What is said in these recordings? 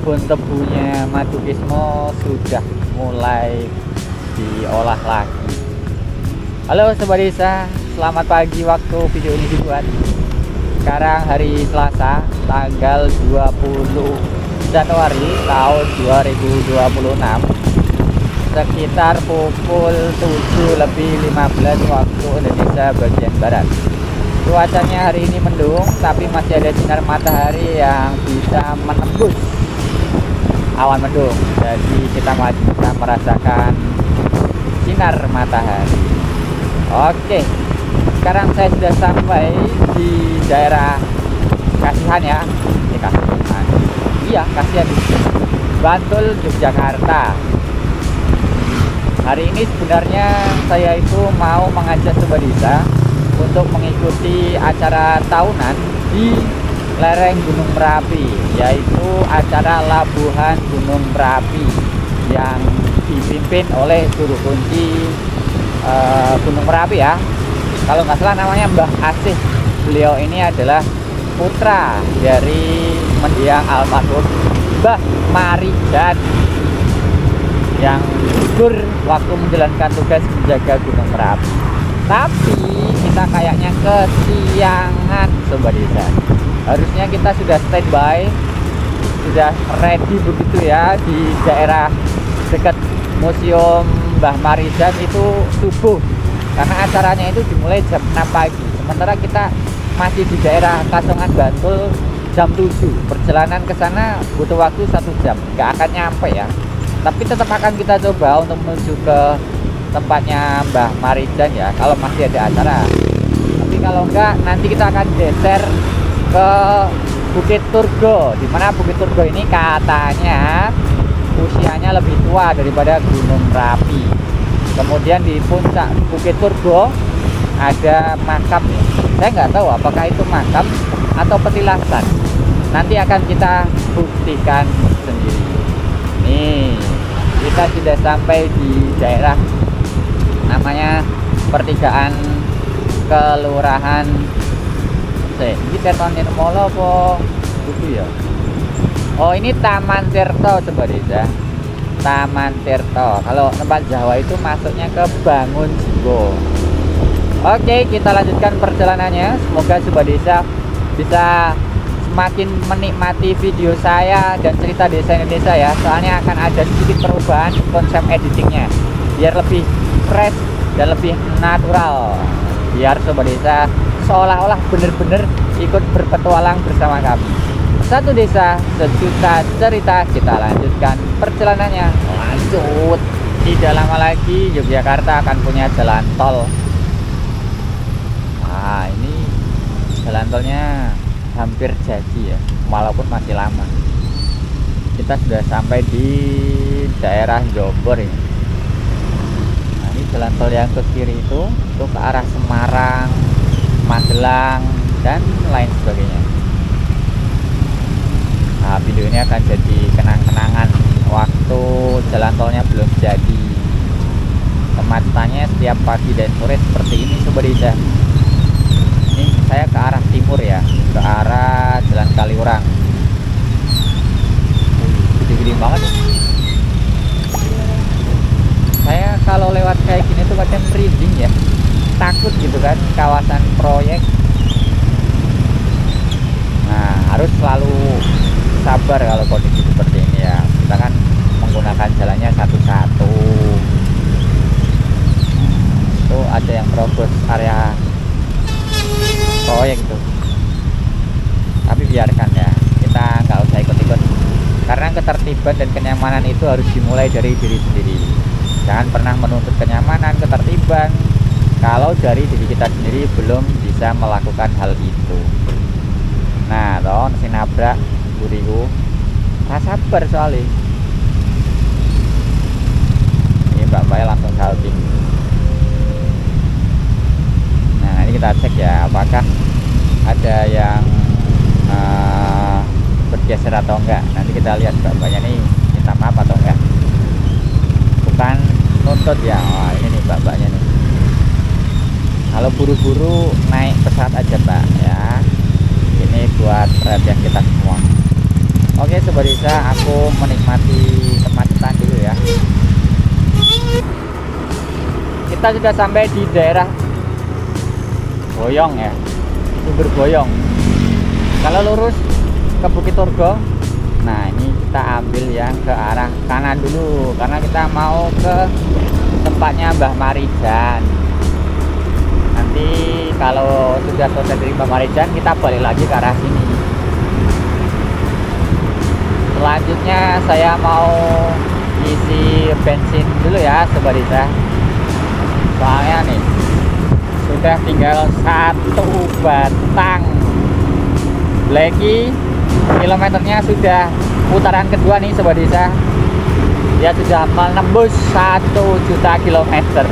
kebun tebunya Madukismo sudah mulai diolah lagi. Halo Sobat Desa, selamat pagi waktu video ini dibuat. Sekarang hari Selasa, tanggal 20 Januari tahun 2026, sekitar pukul 7:15 waktu Indonesia bagian Barat. Cuacanya hari ini mendung, tapi masih ada sinar matahari yang bisa menembus awan mendung. Jadi kita masih bisa merasakan sinar matahari. Oke, sekarang saya sudah sampai di daerah Kasihan ya. Ini Kasihan. Iya, Kasihan. Bantul, Yogyakarta. Hari ini sebenarnya saya itu mau mengajak Sobat Desa untuk mengikuti acara tahunan di lereng Gunung Merapi, yaitu acara Labuhan Gunung Merapi yang dipimpin oleh juru kunci Gunung Merapi ya. Kalau nggak salah namanya Mbah Asih. Beliau ini adalah putra dari mendiang almarhum Mbah Marijan yang gugur waktu menjalankan tugas menjaga Gunung Merapi. Tapi kita kayaknya kesiangan Sobat Desa. Harusnya kita sudah standby, sudah ready begitu ya di daerah dekat Museum Mbah Marijan itu subuh. Karena acaranya itu dimulai jam 6 pagi. Sementara kita masih di daerah Kasongan Bantul jam 7. Perjalanan ke sana butuh waktu 1 jam. Nggak akan nyampe ya. Tapi tetap akan kita coba untuk menuju ke tempatnya Mbah Marijan ya, kalau masih ada acara. Tapi kalau enggak, nanti kita akan geser ke Bukit Turgo, dimana Bukit Turgo ini katanya usianya lebih tua daripada Gunung Merapi. Kemudian di puncak Bukit Turgo ada makam nih. Saya nggak tahu apakah itu makam atau petilasan. Nanti akan kita buktikan sendiri. Nih, kita sudah sampai di daerah namanya pertigaan kelurahan ini Tirton Nirmolo apa itu ya. Oh, ini Taman Tirto Sobat Desa. Taman Tirto. Kalau tempat Jawa itu masuknya ke Bangun Jiwo. Oke, kita lanjutkan perjalanannya. Semoga Sobat Desa bisa semakin menikmati video saya dan cerita desa Indonesia ya. Soalnya akan ada sedikit perubahan konsep editingnya biar lebih fresh dan lebih natural, biar Sobat Desa seolah-olah bener-bener ikut berpetualang bersama kami. Satu desa, sejuta cerita. Kita lanjutkan perjalanannya. Lanjut. Tidak lama lagi Yogyakarta akan punya jalan tol. Nah, ini jalan tolnya hampir jadi ya, walaupun masih lama. Kita sudah sampai di daerah Jombor ini. Nah, ini jalan tol yang ke kiri itu ke arah Semarang, Magelang, dan lain sebagainya. Nah, video ini akan jadi kenang-kenangan waktu jalan tolnya belum jadi. Kemacetannya setiap pagi dan sore seperti ini Sobat Desa. Ini saya ke arah timur ya, ke arah Jalan Kaliurang. Gede-gede banget ya. Saya kalau lewat kayak gini tuh kadang merinding ya, takut gitu kan, kawasan proyek. Nah, harus selalu sabar kalau kondisi seperti ini ya. Kita kan menggunakan jalannya satu-satu. Itu ada yang terobos area proyek itu. Tapi biarkan ya, kita nggak usah ikut-ikut. Karena ketertiban dan kenyamanan itu harus dimulai dari diri sendiri. Jangan pernah menuntut kenyamanan, ketertiban kalau dari diri kita sendiri belum bisa melakukan hal itu. Nah, toh si nabrak buriku, sabar soalnya. Ini mbak-mbaknya langsung salting. Nah, ini kita cek ya, apakah ada yang bergeser atau enggak. Nanti kita lihat mbak-mbaknya nih minta maaf atau enggak. Bukan nuntut ya. Wah, ini nih mbak-mbaknya nih. Kalau buru-buru naik pesawat aja mbak ya. Ini buat perhatian kita semua. Oke Sobat Desa, aku menikmati kemacetan dulu ya. Kita sudah sampai di daerah Boyong ya, Sumber Boyong. Kalau lurus ke Bukit Turgo, nah ini kita ambil yang ke arah kanan dulu karena kita mau ke tempatnya Mbah Marijan. Nanti kalau sudah selesai dari Mbah Marijan, kita balik lagi ke arah sini. Selanjutnya saya mau isi bensin dulu ya Sobat Desa. Soalnya nih sudah tinggal satu batang. Lagi kilometernya sudah putaran kedua nih Sobat Desa. Dia sudah menembus 1 juta kilometer.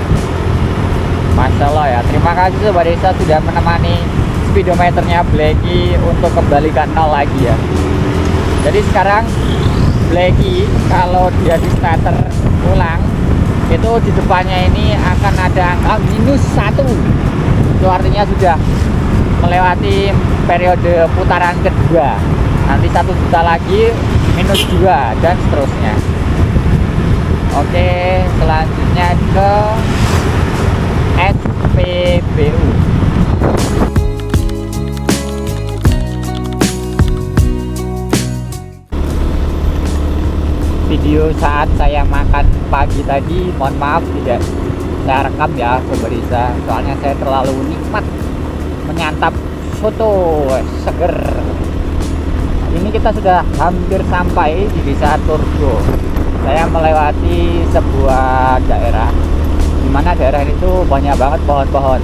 Masya Allah ya. Terima kasih Sobat Desa sudah menemani speedometernya Blacky untuk kembali ke nol lagi ya. Jadi sekarang Blacky kalau dia di starter ulang itu di depannya ini akan ada angka -1. Itu artinya sudah melewati periode putaran kedua. Nanti 1 juta lagi -2 dan seterusnya. Oke, selanjutnya ke SPBU. Video saat saya makan pagi tadi, mohon maaf tidak saya rekam ya Sobat Desa, soalnya saya terlalu nikmat menyantap soto seger. Ini kita sudah hampir sampai di Desa Turgo. Saya melewati sebuah daerah di mana daerah itu banyak banget pohon-pohon.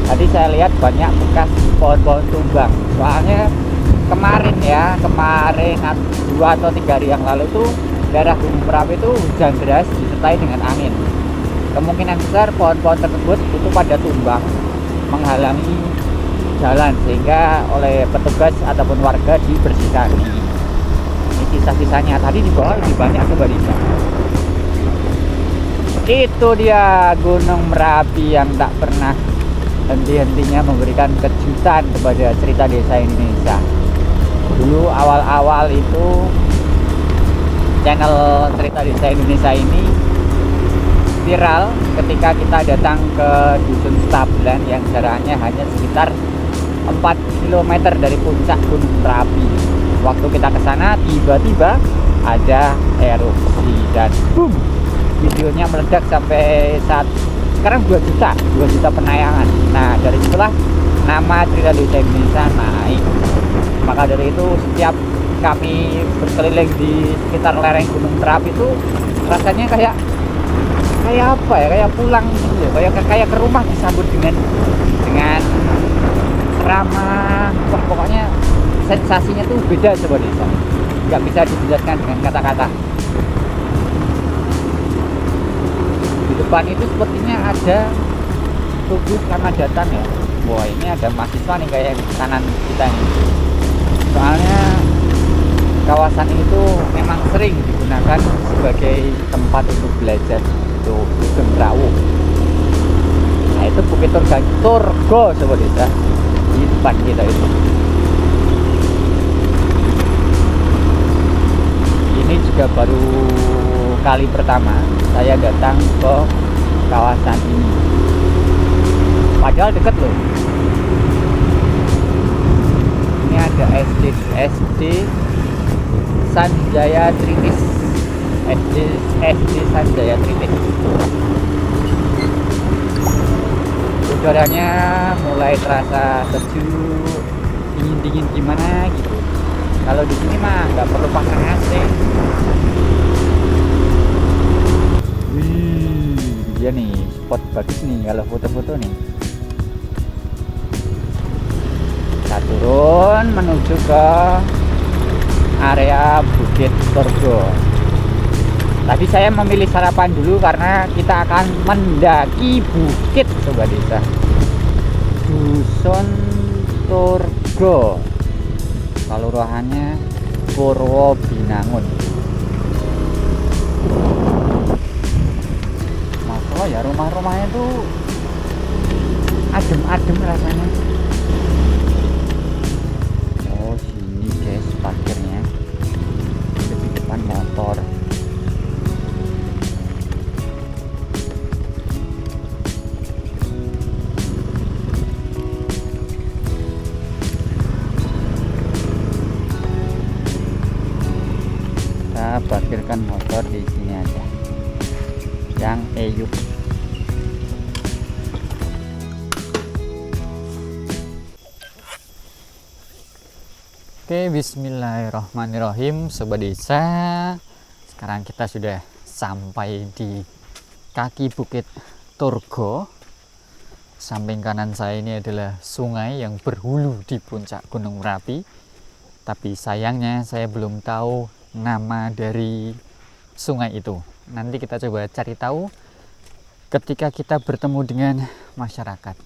Tadi saya lihat banyak bekas pohon-pohon tumbang. Soalnya kemarin 2 atau 3 hari yang lalu tuh daerah Gunung Merapi itu hujan deras disertai dengan angin. Kemungkinan besar pohon-pohon tersebut itu pada tumbang menghalangi jalan sehingga oleh petugas ataupun warga dibersihkan. Ini sisa-sisanya, tadi di bawah lebih banyak Sobat Desa. Itu dia Gunung Merapi yang tak pernah henti-hentinya memberikan kejutan kepada cerita desa Indonesia. Dulu awal-awal itu channel cerita desa Indonesia ini viral ketika kita datang ke Dusun Stabelan yang jaraknya hanya sekitar 4 km dari puncak Gunung Merapi. Waktu kita ke sana tiba-tiba ada erupsi dan boom, videonya meledak sampai sekarang 2 juta penayangan. Nah, dari itulah nama cerita desa Indonesia naik. Maka dari itu setiap kami berkeliling di sekitar lereng Gunung Merapi itu rasanya kayak apa ya, kayak pulang gitu, kayak ke rumah disambut dengan ramah. Wah, pokoknya sensasinya tuh beda Sobat Desa, nggak bisa dijelaskan dengan kata-kata. Di depan itu sepertinya ada tubuh Ramadatan ya. Wah, ini ada mahasiswa nih kayak kanan kita nih. Soalnya kawasan itu memang sering digunakan sebagai tempat untuk belajar untuk Sugeng Rawu. Nah, itu Bukit Turgo Sobat Desa di depan kita itu. Ini juga baru kali pertama saya datang ke kawasan ini. Padahal deket loh. Ini ada SD Sanjaya Tritis. SD Sanjaya Tritis. Udaranya mulai terasa sejuk, dingin gimana gitu. Kalau di sini mah nggak perlu pasang AC. Wih, dia nih spot bagus nih kalau foto-foto nih. Kita turun menuju ke area Bukit Turgo. Tadi saya memilih sarapan dulu karena kita akan mendaki bukit Sobat Desa. Dusun Turgo, kelurahannya Purwo Binangun. Masalah ya, rumah-rumahnya tuh adem-adem rasanya. Oh, sini guys parkirnya. lanjutkan motor di sini aja yang eyuk. Oke, bismillahirrahmanirrahim Sobat Desa. Sekarang kita sudah sampai di kaki Bukit Turgo. Samping kanan saya ini adalah sungai yang berhulu di puncak Gunung Merapi. Tapi sayangnya saya belum tahu nama dari sungai itu. Nanti kita coba cari tahu ketika kita bertemu dengan masyarakat.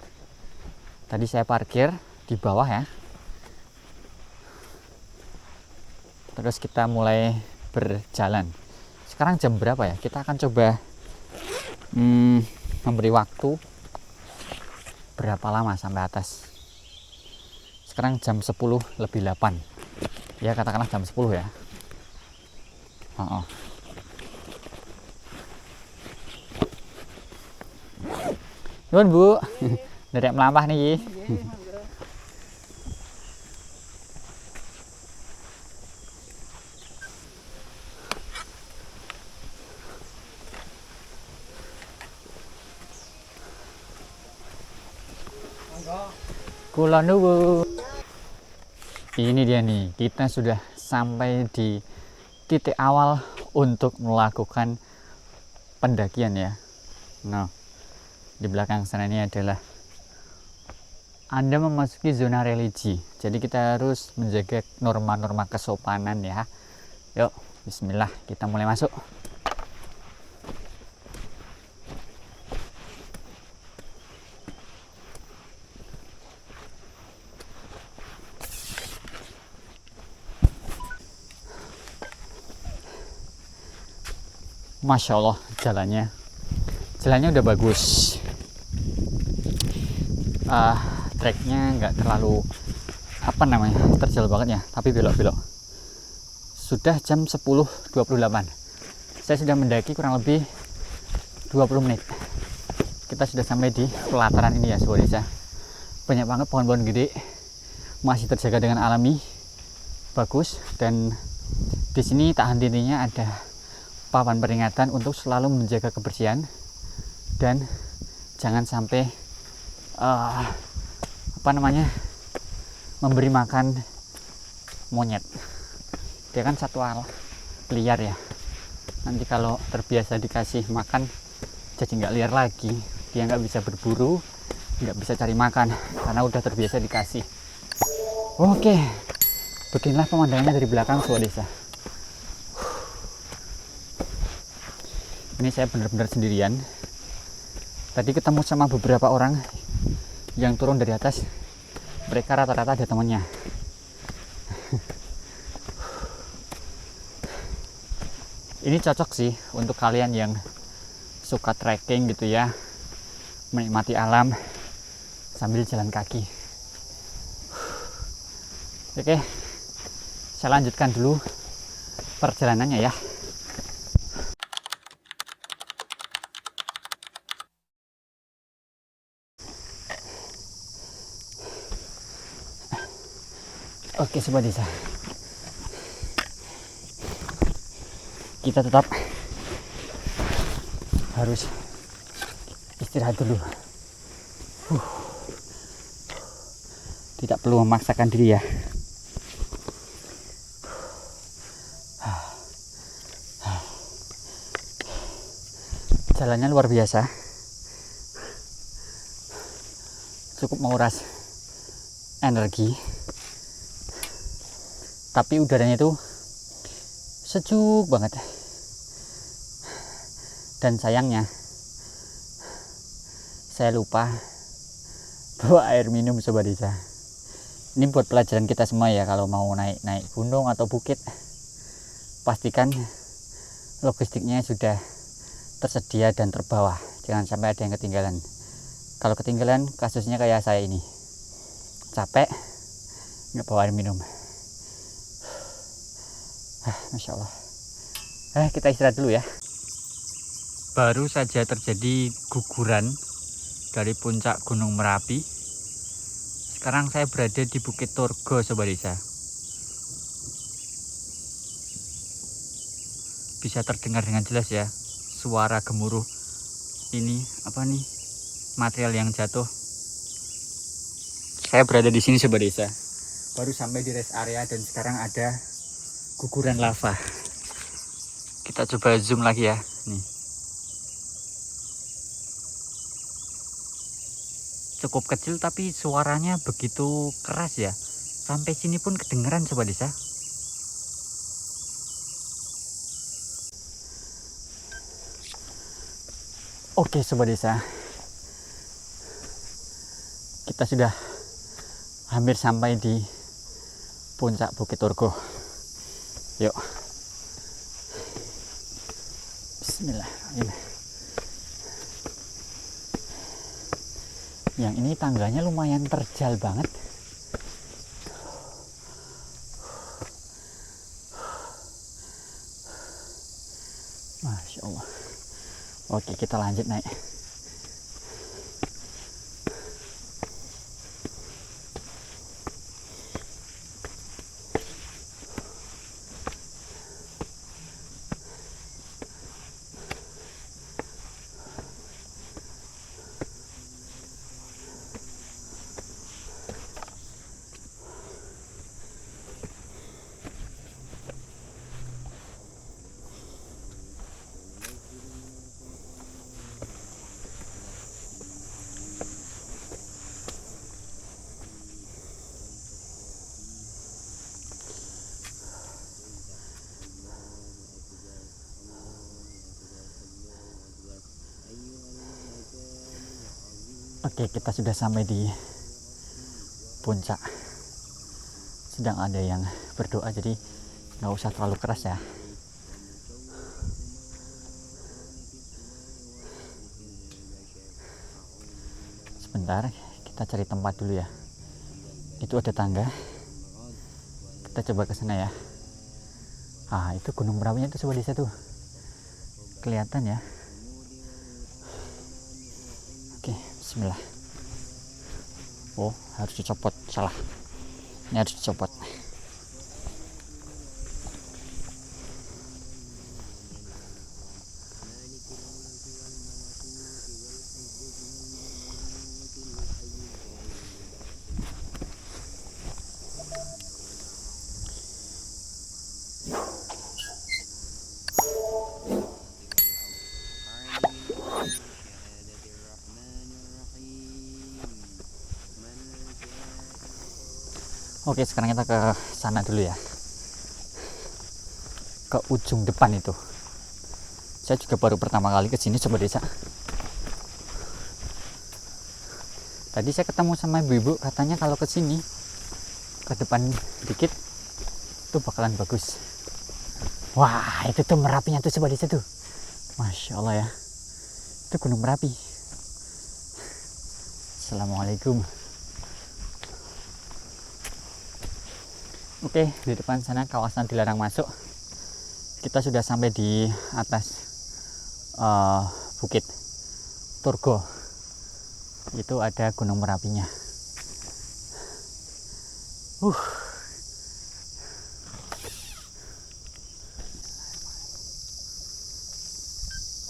Tadi saya parkir di bawah ya. Terus kita mulai berjalan. Sekarang jam berapa ya? Kita akan coba memberi waktu berapa lama sampai atas. Sekarang jam 10 lebih 8. Ya katakanlah jam 10 ya. Nuhun Bu. Derek melampah nih. Kula nuwun. Ini dia nih, kita sudah sampai di titik awal untuk melakukan pendakian ya. Nah, di belakang sana ini adalah Anda memasuki zona religi. Jadi kita harus menjaga norma-norma kesopanan ya. Yuk, bismillah, kita mulai masuk. Masya Allah, jalannya udah bagus. Treknya nggak terlalu terjal banget ya, tapi belok-belok. Sudah jam 10.28. Saya sudah mendaki kurang lebih 20 menit. Kita sudah sampai di pelataran ini ya Sobat Desa. Banyak banget pohon-pohon gede, masih terjaga dengan alami, bagus. Dan di sini tak henti-hentinya ada papan peringatan untuk selalu menjaga kebersihan dan jangan sampai memberi makan monyet. Dia kan satwa liar ya, nanti kalau terbiasa dikasih makan jadi nggak liar lagi, dia nggak bisa berburu, nggak bisa cari makan karena udah terbiasa dikasih. Oke, beginilah pemandangannya dari belakang Sobat Desa. Ini saya benar-benar sendirian. Tadi ketemu sama beberapa orang yang turun dari atas. Mereka rata-rata ada temannya. Ini cocok sih untuk kalian yang suka trekking gitu ya, menikmati alam sambil jalan kaki. Oke, saya lanjutkan dulu perjalanannya ya. Oke Sobat Desa, kita tetap harus istirahat dulu. Tidak perlu memaksakan diri ya. Jalannya luar biasa, cukup menguras energi. Tapi udaranya itu sejuk banget. Dan sayangnya saya lupa bawa air minum Sobat Desa. Ini buat pelajaran kita semua ya, kalau mau naik gunung atau bukit, pastikan logistiknya sudah tersedia dan terbawa. Jangan sampai ada yang ketinggalan. Kalau ketinggalan kasusnya kayak saya ini, capek nggak bawa air minum. Masya Allah. Kita istirahat dulu ya. Baru saja terjadi guguran dari puncak Gunung Merapi. Sekarang saya berada di Bukit Turgo Sobat Desa. bisa terdengar dengan jelas ya suara gemuruh ini apa nih, material yang jatuh. Saya berada di sini Sobat Desa, baru sampai di rest area dan sekarang ada guguran lava. Kita coba zoom lagi ya nih. Cukup kecil tapi suaranya begitu keras ya, sampai sini pun kedengeran Sobat Desa. Oke Sobat Desa, kita sudah hampir sampai di puncak Bukit Turgo. Yuk, bismillahirrahmanirrahim. Yang ini tangganya lumayan terjal banget. Masya Allah. Oke, kita lanjut naik. Oke, kita sudah sampai di puncak. Sedang ada yang berdoa, jadi nggak usah terlalu keras ya. Sebentar, kita cari tempat dulu ya. Itu ada tangga. Kita coba ke sana ya. Ah, itu Gunung Merapinya itu Sobat Desa tuh. Kelihatan ya. Oke, bismillah. Oh, harus dicopot, salah. Ini harus dicopot. Oke, sekarang kita ke sana dulu ya, ke ujung depan itu. Saya juga baru pertama kali ke sini Sobat Desa. Tadi saya ketemu sama ibu-ibu, katanya kalau ke sini ke depan dikit tuh bakalan bagus. Wah, itu tuh Merapinya tuh Sobat Desa tuh. Masya Allah ya, itu Gunung Merapi. Assalamualaikum. Oke, di depan sana kawasan dilarang masuk. Kita sudah sampai di atas Bukit Turgo. Itu ada Gunung Merapinya.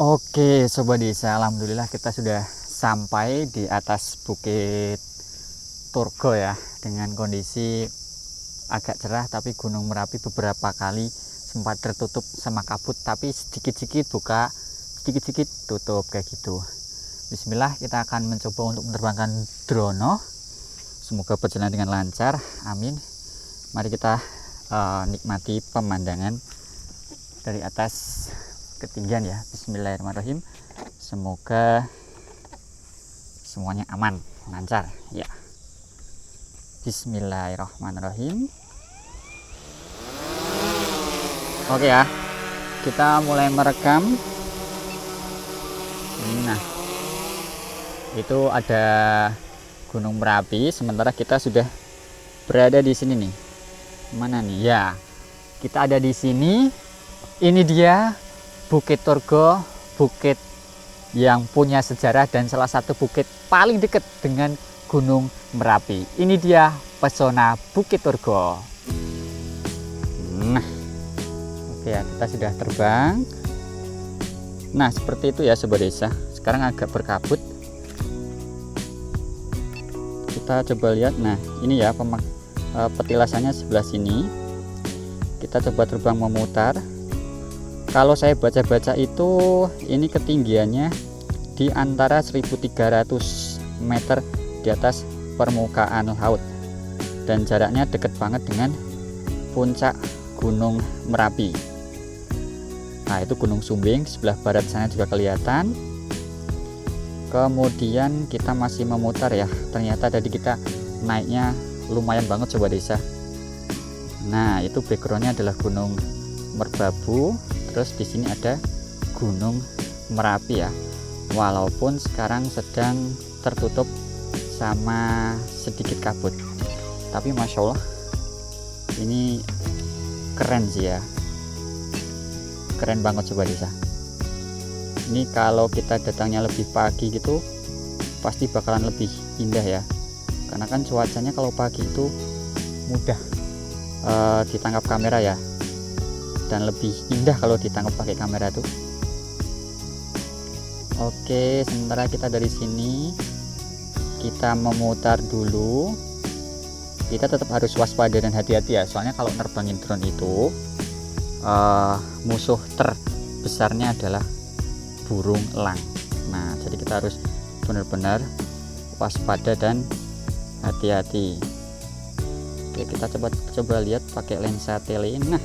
Oke Sobat Desa, alhamdulillah kita sudah sampai di atas Bukit Turgo ya, dengan kondisi agak cerah, tapi Gunung Merapi beberapa kali sempat tertutup sama kabut, tapi sedikit-sedikit buka, sedikit-sedikit tutup kayak gitu. Bismillah, kita akan mencoba untuk menerbangkan drone. Semoga berjalan dengan lancar, amin. Mari kita nikmati pemandangan dari atas ketinggian ya. Bismillahirrahmanirrahim. Semoga semuanya aman, lancar ya. Bismillahirrahmanirrahim. Oke ya, kita mulai merekam. Nah, itu ada Gunung Merapi, sementara kita sudah berada di sini nih. Mana nih ya, kita ada di sini. Ini dia Bukit Turgo, bukit yang punya sejarah dan salah satu bukit paling dekat dengan Gunung Merapi. Ini dia pesona Bukit Turgo. Nah, Oke ya, kita sudah terbang. Nah seperti itu ya sobat desa. Sekarang agak berkabut. Kita coba lihat. Nah ini ya petilasannya sebelah sini. Kita coba terbang memutar. Kalau saya baca-baca itu ini ketinggiannya di antara 1300 meter di atas permukaan laut, dan jaraknya dekat banget dengan puncak Gunung Merapi. Nah itu Gunung Sumbing sebelah barat sana juga kelihatan. Kemudian kita masih memutar ya, ternyata tadi kita naiknya lumayan banget sobat desa. Nah itu backgroundnya adalah Gunung Merbabu, terus di sini ada Gunung Merapi ya, walaupun sekarang sedang tertutup sama sedikit kabut, tapi masya Allah ini keren sih ya, keren banget sobat desa. Ini kalau kita datangnya lebih pagi gitu pasti bakalan lebih indah ya, karena kan cuacanya kalau pagi itu mudah ditangkap kamera ya, dan lebih indah kalau ditangkap pakai kamera tuh. Oke, sementara kita dari sini kita memutar dulu. Kita tetap harus waspada dan hati-hati ya, soalnya kalau nerbangin drone itu musuh terbesarnya adalah burung elang. Nah jadi kita harus benar-benar waspada dan hati-hati. Oke, kita coba lihat pakai lensa tele. Nah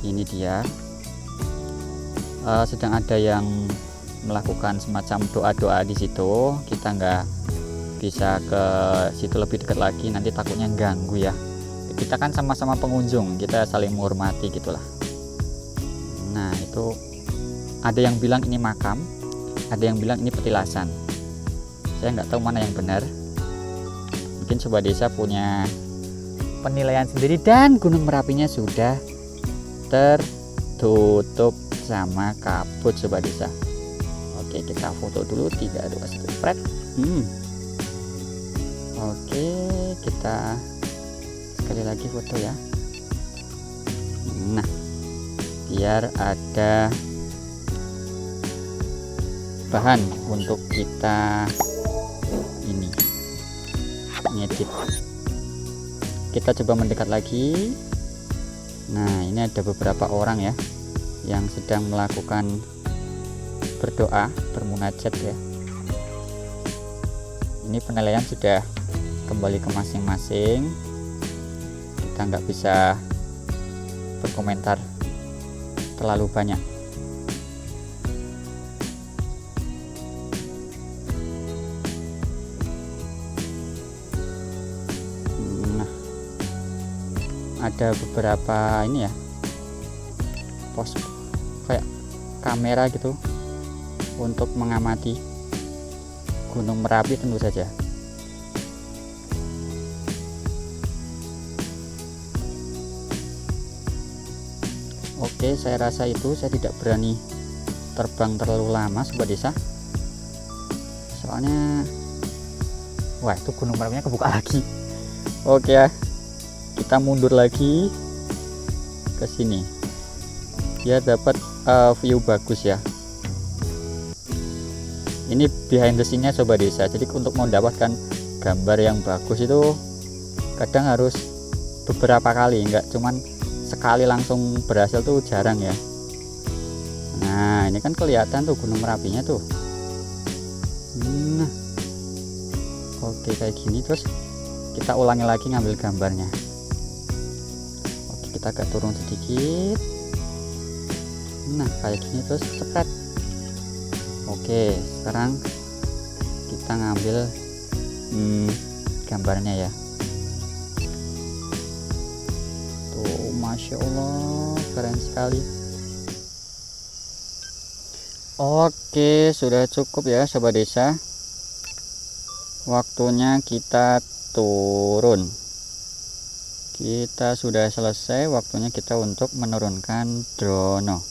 ini dia, sedang ada yang melakukan semacam doa-doa di situ. Kita nggak bisa ke situ lebih dekat lagi, nanti takutnya ganggu ya. Kita kan sama-sama pengunjung, kita saling menghormati gitulah. Nah itu ada yang bilang ini makam, ada yang bilang ini petilasan. Saya nggak tahu mana yang benar. Mungkin sobat desa punya penilaian sendiri. Dan Gunung Merapinya sudah tertutup sama kabut sobat desa. Oke, kita foto dulu. 3, 2, 1 spread. Oke, kita sekali lagi foto ya. Nah biar ada bahan untuk kita ini ngedit. Kita coba mendekat lagi. Nah ini ada beberapa orang ya yang sedang melakukan berdoa, bermunajat ya. Ini penilaian sudah kembali ke masing-masing. Kita nggak bisa berkomentar terlalu banyak. Nah ada beberapa ini ya, pos kayak kamera gitu untuk mengamati Gunung Merapi tentu saja. Oke, saya rasa itu saya tidak berani terbang terlalu lama sobat desa, soalnya wah itu Gunung Merapinya kebuka lagi. Oke ya, kita mundur lagi ke sini biar dapat view bagus ya. Ini behind the scene-nya sobat desa. Jadi untuk mendapatkan gambar yang bagus itu kadang harus beberapa kali, nggak cuman sekali langsung berhasil tuh jarang ya. Nah ini kan kelihatan tuh Gunung Merapinya tuh. Nah oke kayak gini, terus kita ulangi lagi ngambil gambarnya. Oke, kita agak turun sedikit. Nah kayak gini terus cepat. Oke, sekarang kita ngambil gambarnya ya. Tuh, masya Allah, keren sekali. Oke, sudah cukup ya sobat desa. Waktunya kita turun. Kita sudah selesai, waktunya kita untuk menurunkan drone.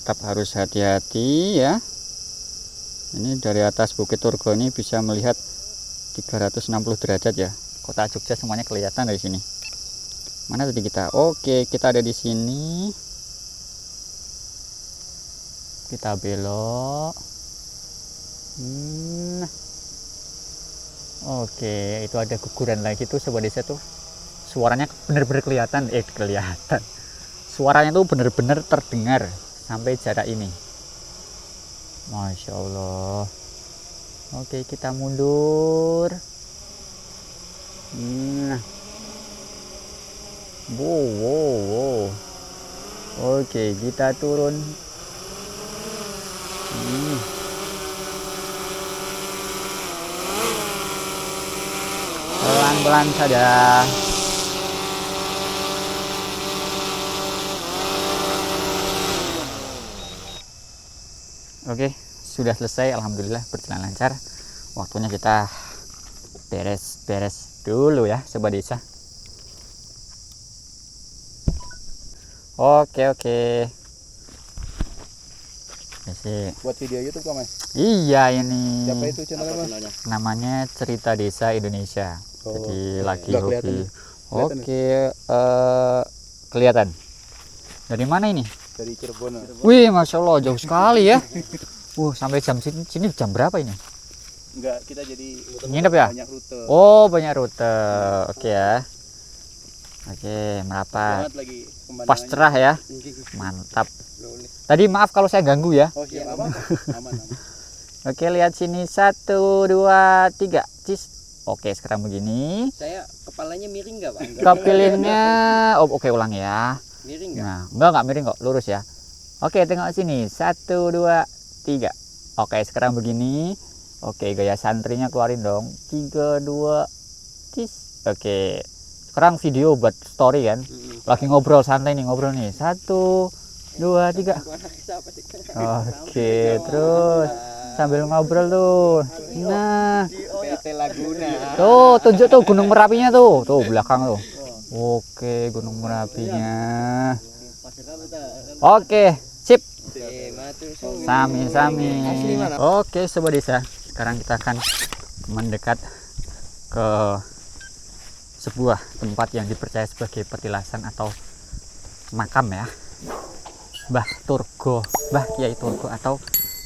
Tetap harus hati-hati ya. Ini dari atas Bukit Turgo ini bisa melihat 360 derajat ya. Kota Jogja semuanya kelihatan dari sini. Mana tadi kita? Oke, kita ada di sini. Kita belok. Oke, itu ada guguran lagi tuh sobat desa tuh. Suaranya bener-bener kelihatan. Suaranya tuh bener-bener terdengar sampai jarak ini. Masya Allah. Oke, kita mundur. Wow. Oke, kita turun. Pelan-pelan saja. Oke, sudah selesai. Alhamdulillah berjalan lancar. Waktunya kita beres-beres dulu ya sobat desa. Oke. Buat video YouTube kok, Mas? Iya, ini. Siapa itu channelnya? Namanya Cerita Desa Indonesia. Jadi lagi hobi. Oke, kelihatan. Dari mana ini? Dari Cirebon. Wih, Masya Allah, jauh sekali ya. Sampai jam sini jam berapa ini? Enggak, kita jadi nginep ya? Banyak rute. Oh, banyak rute. Oke ya. Oke, merapat. Lagi Pas cerah ya. Mantap. Tadi maaf kalau saya ganggu ya. Oh, siap. Aman. Oke, lihat sini. 1, 2, 3. Cis. Oke, sekarang begini. Saya kepalanya miring nggak, Pak? Kepilinnya. Oke, ulang ya. Miring nggak? Nah, enggak miring kok, lurus ya. Oke, tengok sini. 1, 2, 3. Oke, sekarang begini. Oke, gaya santrinya keluarin dong. 3, 2, cis. Oke. Sekarang video buat story kan. Lagi ngobrol santai nih, ngobrol nih. 1, 2, 3. Oke, terus sambil ngobrol tuh. Nah, PT Laguna. tuh tunjuk tuh Gunung Merapinya tuh. Tuh belakang tuh. Oke, Gunung Merapinya. Oke, sip. Sami. Oke, sobat desa. Sekarang kita akan mendekat ke sebuah tempat yang dipercaya sebagai petilasan atau makam ya. Mbah Kiai Turgo atau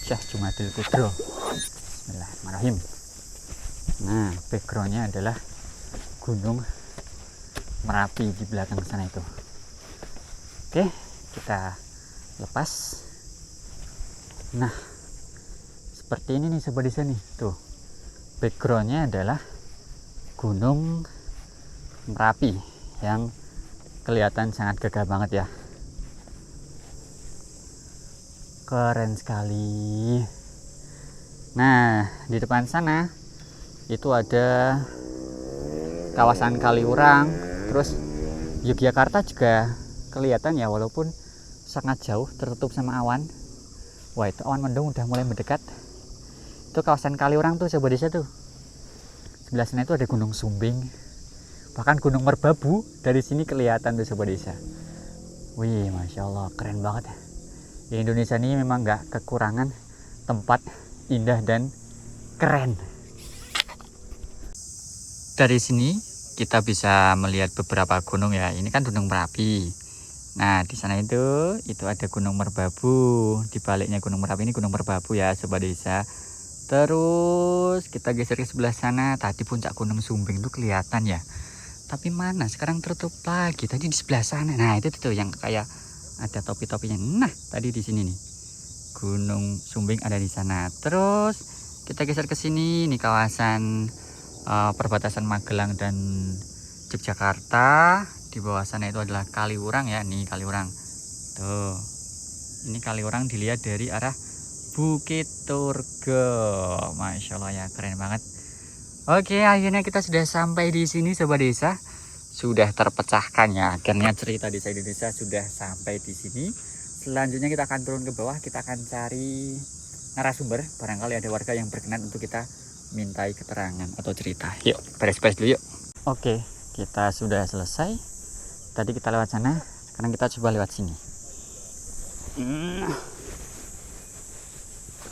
Syekh Jumadil Kudro. Bismillahirrahmanirrahim. Nah, backgroundnya adalah Gunung Merapi di belakang sana itu. Oke, kita lepas. Nah, seperti ini nih sobat desa nih. Tuh, backgroundnya adalah Gunung Merapi yang kelihatan sangat gagah banget ya. Keren sekali. Nah, di depan sana itu ada kawasan Kaliurang. Terus Yogyakarta juga kelihatan ya, walaupun sangat jauh tertutup sama awan. Wah, itu awan mendung udah mulai mendekat. Itu kawasan Kaliurang tuh sobat desa tuh. Sebelah sana itu ada Gunung Sumbing. Bahkan Gunung Merbabu dari sini kelihatan tuh sobat desa. Wih, Masya Allah, keren banget ya. Di Indonesia ini memang nggak kekurangan tempat indah dan keren. Dari sini kita bisa melihat beberapa gunung ya. Ini kan Gunung Merapi. Nah, di sana itu ada Gunung Merbabu. Di baliknya Gunung Merapi ini Gunung Merbabu ya sobat desa. Terus kita geser ke sebelah sana. Tadi puncak Gunung Sumbing itu kelihatan ya. Tapi mana sekarang tertutup lagi. Tadi di sebelah sana. Nah, itu tuh yang kayak ada topi-topinya. Nah, tadi di sini nih. Gunung Sumbing ada di sana. Terus kita geser ke sini nih, kawasan perbatasan Magelang dan Yogyakarta. Di bawah sana itu adalah Kaliurang ya. Nih Kaliurang. Tuh. Ini Kaliurang dilihat dari arah Bukit Turgo. Masya Allah ya, keren banget. Oke, akhirnya kita sudah sampai di sini sobat desa. Sudah terpecahkan ya, akhirnya Cerita Desa Indonesia sudah sampai di sini. Selanjutnya kita akan turun ke bawah, kita akan cari narasumber. Barangkali ada warga yang berkenan untuk kita mintai keterangan atau cerita. Yuk, beres-beres dulu yuk. Oke, kita sudah selesai. Tadi kita lewat sana, sekarang kita coba lewat sini.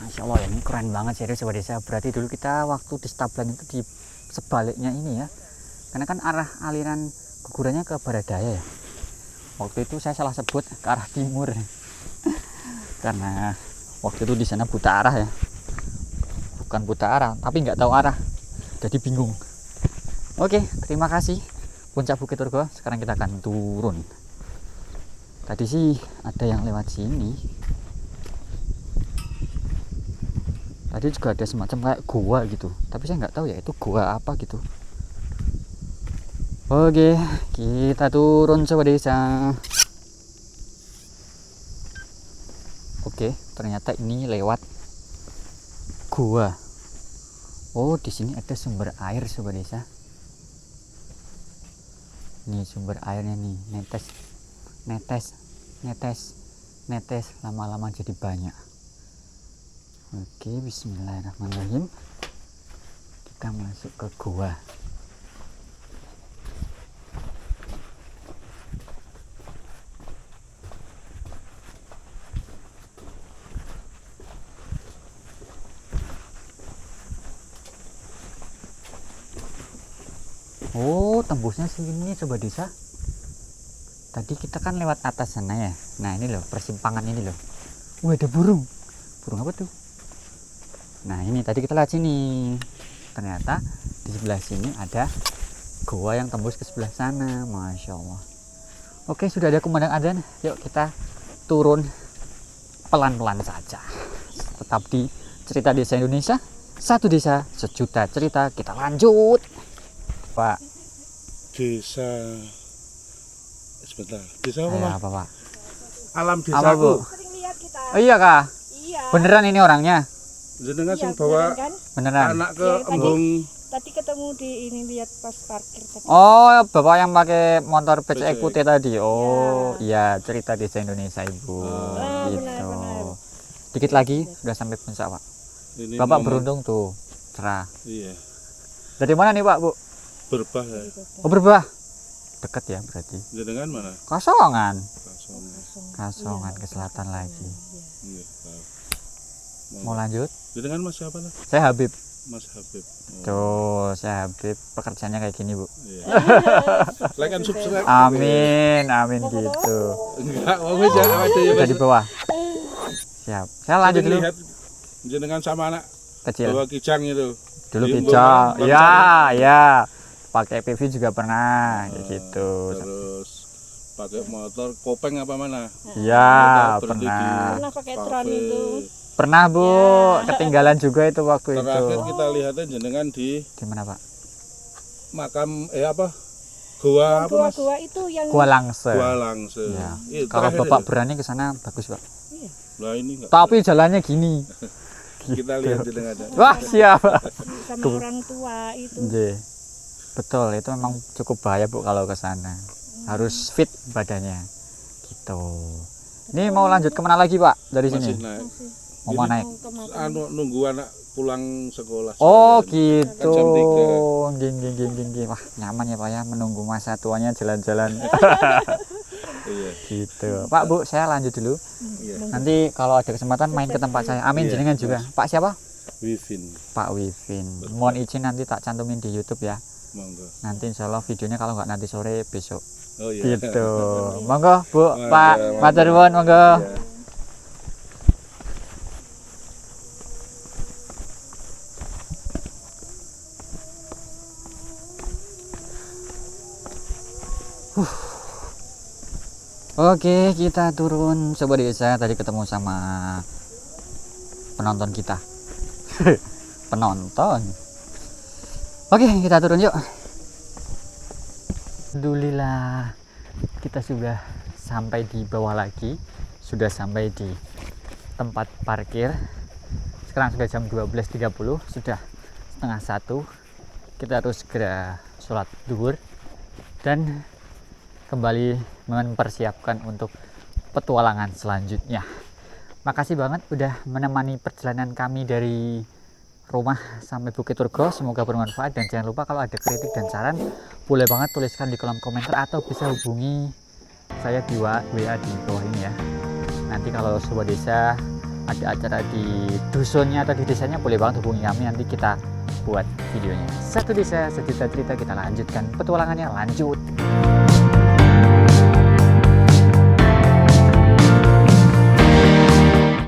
Masya Allah, ini keren banget serius sobat desa. Berarti dulu kita waktu di Stablan itu di sebaliknya ini ya. Karena kan arah aliran Gugurannya ke barat daya ya. Waktu itu saya salah sebut ke arah timur karena waktu itu di sana buta arah ya, bukan buta arah tapi nggak tahu arah, jadi bingung. Oke, terima kasih Puncak Bukit Turgo. Sekarang kita akan turun. Tadi sih ada yang lewat sini, tadi juga ada semacam kayak gua gitu, tapi saya nggak tahu ya itu gua apa gitu. Oke, kita turun Sobat Desa. Oke, ternyata ini lewat gua. Oh, di sini ada sumber air Sobat Desa. Nih sumber airnya nih, netes, lama-lama jadi banyak. Oke, bismillahirrahmanirrahim. Kita masuk ke gua. Oh, tembusnya sini Sobat Desa. Tadi kita kan lewat atas sana ya. Nah ini loh persimpangan ini loh. Wah, ada burung. Burung apa tuh? Nah ini tadi kita lihat sini. Ternyata di sebelah sini ada gua yang tembus ke sebelah sana. Masya Allah. Oke, sudah ada kumandang adzan. Yuk kita turun pelan-pelan saja. Tetap di Cerita Desa Indonesia. Satu desa, sejuta cerita. Kita lanjut. Pak. Desa sebentar. Desa apa, Mas? Apa Pak? Alam Apa Bu? desaku. Sering lihat kita. Oh iya Kak? Iya. Beneran ini orangnya? Jenengan Iya, sing bawa beneran kan? Beneran? anak ke Iya, tadi. embung Tadi ketemu di ini lihat pas parkir tadi. Oh, Bapak yang pakai motor BCX BCX. putih tadi. Oh, iya, Cerita Desa Indonesia Ibu. Ah, Gitu. benar. Dikit lagi sudah sampai puncak, Pak. ini Bapak momen- beruntung tuh. Cerah. Iya, Dari mana nih, Pak, Bu? berbah ya. Oh, Berbah. Deket ya berarti. Jenengan mana? Kasongan. Langsung. Kasongan ke selatan lagi. Iya, tahu. Mau lanjut? Jenengan Mas siapa lah? Saya Habib. Mas Habib. Oh, Tuh, saya Habib. Pekerjaannya kayak gini, Bu. iya. Like and subscribe. Amin, amin gitu. Enggak, mau wis ya ada ya. Udah di bawah. Siap. Saya lanjut dulu. Lihat jenengan sama anak Kecil. bawa kijang itu. Dulu Di bijak. Embung, Ya, Bang. ya. Pakai PV juga pernah kayak gitu. Terus pakai motor kopeng apa mana? Ya, Motor berhenti pernah. Pernah pakai tron kafe. itu. Pernah, Bu. Ya. Ketinggalan juga itu waktu Terakhir itu. kita lihatnya jenengan di Di mana, Pak? makam apa? Gua apa Mas? Gua itu yang Gua Langse. Gua Langse. Ya. Iya, Kalau terakhir Bapak itu. berani ke sana bagus, Pak. Lah ini enggak. Tapi jalannya gini. Kita lihat jenengan ada. Wah, siap. sama orang tua itu. Nggih. Betul, itu memang cukup bahaya, Bu, kalau ke sana. Harus fit badannya. Gitu. Ini mau lanjut kemana lagi, Pak? Dari Masih sini? naik. Mau Ini mana naik? Mau ke Mataram. Anu nunggu anak pulang sekolah. Oh, Kan gitu. jam 3. Gini. Wah, nyaman ya, Pak ya, menunggu masa tuanya jalan-jalan. Iya. Gitu. Pak, Bu, saya lanjut dulu. Iya. Nanti kalau ada kesempatan main ke tempat saya. Amin, Iya, jenengan juga. Pak siapa? Wivin, Pak Wivin. Mohon izin nanti tak cantumin di YouTube ya. monggo. Nanti insya Allah videonya kalau nggak nanti sore besok. Oh iya. Gitu. Monggo, Bu, Monggo, Pak, monggo. matur nuwun, monggo. Iya. Oke, kita turun Sobat Desa. Tadi ketemu sama penonton kita. Penonton. Oke, kita turun yuk. Alhamdulillah, kita sudah sampai di bawah lagi. Sudah sampai di tempat parkir. Sekarang sudah jam 12.30, sudah setengah 1. Kita harus segera sholat duhur dan kembali mempersiapkan untuk petualangan selanjutnya. Makasih banget udah menemani perjalanan kami dari rumah sampai Bukit Turgo. Semoga bermanfaat dan jangan lupa kalau ada kritik dan saran boleh banget tuliskan di kolom komentar atau bisa hubungi saya di WA di bawah ini ya. Nanti kalau Sobat Desa ada acara di dusunnya atau di desanya boleh banget hubungi kami, nanti kita buat videonya. Satu desa, sejuta cerita, kita lanjutkan petualangannya, lanjut.